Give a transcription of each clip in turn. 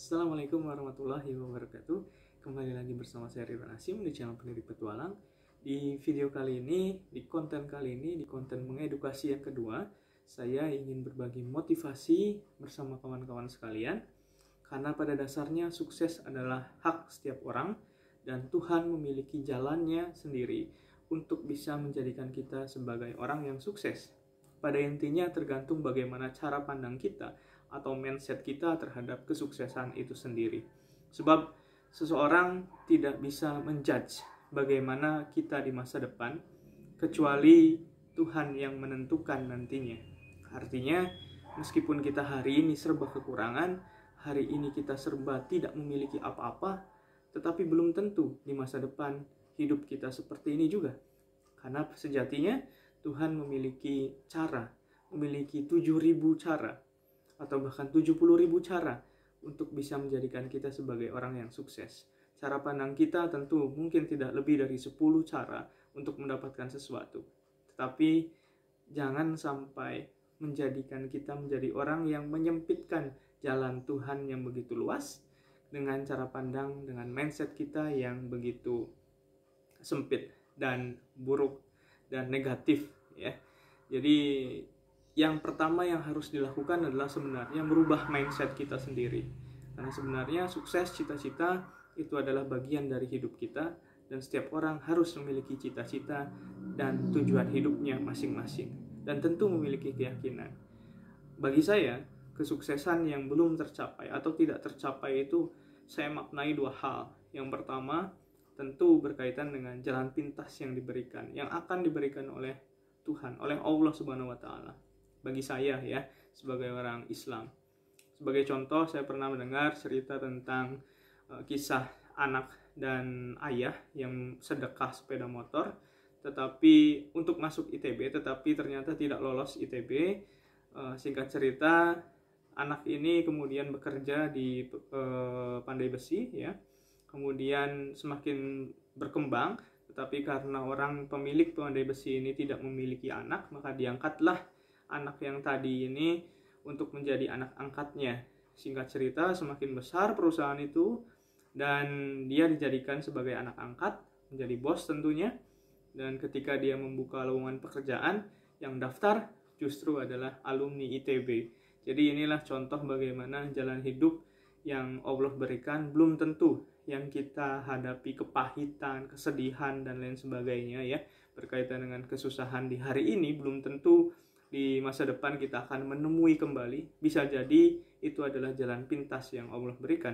Assalamualaikum warahmatullahi wabarakatuh. Kembali lagi bersama saya Ridwan Hasim di channel Pendidik Petualang. Di video kali ini, di konten mengedukasi yang kedua, saya ingin berbagi motivasi bersama kawan-kawan sekalian. Karena pada dasarnya sukses adalah hak setiap orang dan Tuhan memiliki jalannya sendiri untuk bisa menjadikan kita sebagai orang yang sukses. Pada intinya tergantung bagaimana cara pandang kita atau mindset kita terhadap kesuksesan itu sendiri. Sebab seseorang tidak bisa menjudge bagaimana kita di masa depan kecuali Tuhan yang menentukan nantinya. Artinya, meskipun kita hari ini serba kekurangan, hari ini kita serba tidak memiliki apa-apa, tetapi belum tentu di masa depan hidup kita seperti ini juga. Karena sejatinya Tuhan memiliki cara, memiliki 7.000 cara atau bahkan 70.000 cara untuk bisa menjadikan kita sebagai orang yang sukses. Cara pandang kita tentu mungkin tidak lebih dari 10 cara untuk mendapatkan sesuatu. Tetapi jangan sampai menjadikan kita menjadi orang yang menyempitkan jalan Tuhan yang begitu luas dengan cara pandang, dengan mindset kita yang begitu sempit dan buruk dan negatif, ya. Jadi yang pertama yang harus dilakukan adalah sebenarnya merubah mindset kita sendiri. Karena sebenarnya sukses, cita-cita itu adalah bagian dari hidup kita dan setiap orang harus memiliki cita-cita dan tujuan hidupnya masing-masing dan tentu memiliki keyakinan. Bagi saya, kesuksesan yang belum tercapai atau tidak tercapai itu saya maknai dua hal. Yang pertama, tentu berkaitan dengan jalan pintas yang diberikan, yang akan diberikan oleh Tuhan, oleh Allah Subhanahu wa taala. Bagi saya, ya, sebagai orang Islam. Sebagai contoh, saya pernah mendengar cerita tentang kisah anak dan ayah yang sedekah sepeda motor tetapi untuk masuk ITB, tetapi ternyata tidak lolos ITB. Singkat cerita, anak ini kemudian bekerja di pandai besi, ya. Kemudian semakin berkembang, tetapi karena orang pemilik pandai besi ini tidak memiliki anak, maka diangkatlah anak yang tadi ini untuk menjadi anak angkatnya. Singkat cerita, semakin besar perusahaan itu dan dia dijadikan sebagai anak angkat, menjadi bos tentunya. Dan ketika dia membuka lowongan pekerjaan, yang daftar justru adalah alumni ITB. Jadi inilah contoh bagaimana jalan hidup yang Allah berikan belum tentu yang kita hadapi kepahitan, kesedihan dan lain sebagainya, ya. Berkaitan dengan kesusahan di hari ini belum tentu di masa depan kita akan menemui kembali. Bisa jadi itu adalah jalan pintas yang Allah berikan.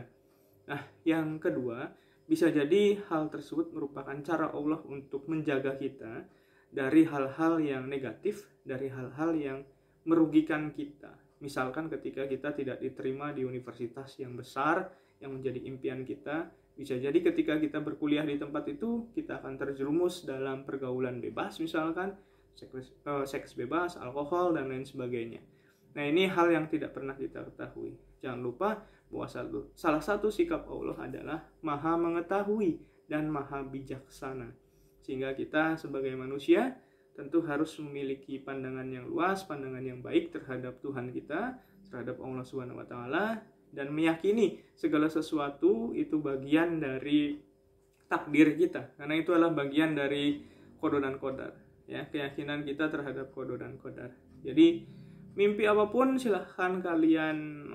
Nah, yang kedua, bisa jadi hal tersebut merupakan cara Allah untuk menjaga kita dari hal-hal yang negatif, dari hal-hal yang merugikan kita. Misalkan ketika kita tidak diterima di universitas yang besar, yang menjadi impian kita, bisa jadi ketika kita berkuliah di tempat itu, kita akan terjerumus dalam pergaulan bebas misalkan, seks bebas, alkohol, dan lain sebagainya. Nah, ini hal yang tidak pernah kita ketahui. Jangan lupa bahwa salah satu sikap Allah adalah maha mengetahui dan maha bijaksana. Sehingga kita sebagai manusia tentu harus memiliki pandangan yang luas, pandangan yang baik terhadap Tuhan kita, terhadap Allah Subhanahu wa taala, dan meyakini segala sesuatu itu bagian dari takdir kita. Karena itu adalah bagian dari qada dan qadar. Ya, keyakinan kita terhadap qada dan qadar. Jadi mimpi apapun silahkan kalian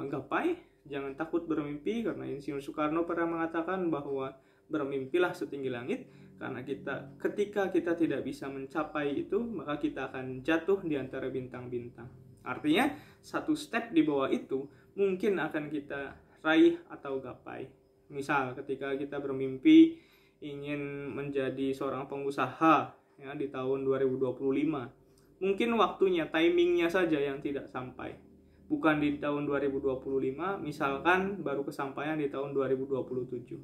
gapai, jangan takut bermimpi, karena Insinyur Soekarno pernah mengatakan bahwa bermimpilah setinggi langit, karena ketika kita tidak bisa mencapai itu, maka kita akan jatuh di antara bintang-bintang. Artinya satu step di bawah itu mungkin akan kita raih atau gapai. Misal ketika kita bermimpi ingin menjadi seorang pengusaha, ya, di tahun 2025. Mungkin waktunya, timingnya saja yang tidak sampai. Bukan di tahun 2025, misalkan baru kesampaian di tahun 2027.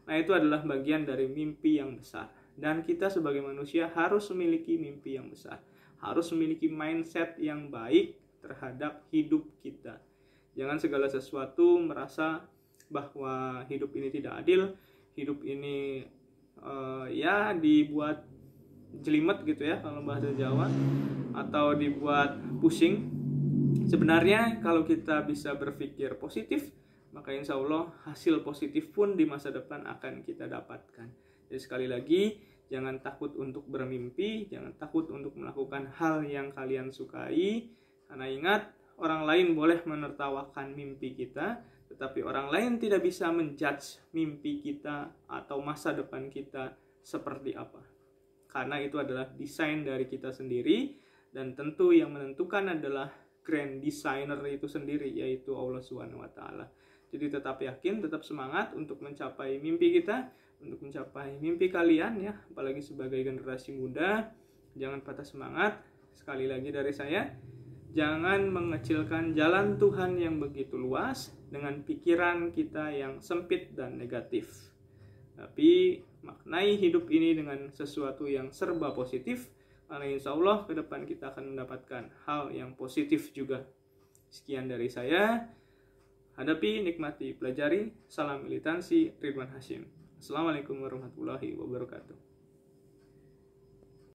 Nah, itu adalah bagian dari mimpi yang besar. Dan kita sebagai manusia harus memiliki mimpi yang besar. Harus memiliki mindset yang baik terhadap hidup kita. Jangan segala sesuatu merasa bahwa hidup ini tidak adil, hidup ini ya dibuat jelimet gitu, ya, kalau bahasa Jawa, atau dibuat pusing. Sebenarnya kalau kita bisa berpikir positif, maka insya Allah hasil positif pun di masa depan akan kita dapatkan. Jadi sekali lagi, jangan takut untuk bermimpi, jangan takut untuk melakukan hal yang kalian sukai, karena ingat, orang lain boleh menertawakan mimpi kita, tetapi orang lain tidak bisa menjudge mimpi kita atau masa depan kita seperti apa. Karena itu adalah desain dari kita sendiri, dan tentu yang menentukan adalah grand designer itu sendiri, yaitu Allah Subhanahu wa Ta'ala. Jadi tetap yakin, tetap semangat untuk mencapai mimpi kita, untuk mencapai mimpi kalian ya, apalagi sebagai generasi muda. Jangan patah semangat. Sekali lagi dari saya, jangan mengecilkan jalan Tuhan yang begitu luas dengan pikiran kita yang sempit dan negatif. Tapi maknai hidup ini dengan sesuatu yang serba positif, karena insya Allah ke depan kita akan mendapatkan hal yang positif juga. Sekian dari saya. Hadapi, nikmati, pelajari. Salam militansi, Ridwan Hasyim. Assalamualaikum warahmatullahi wabarakatuh.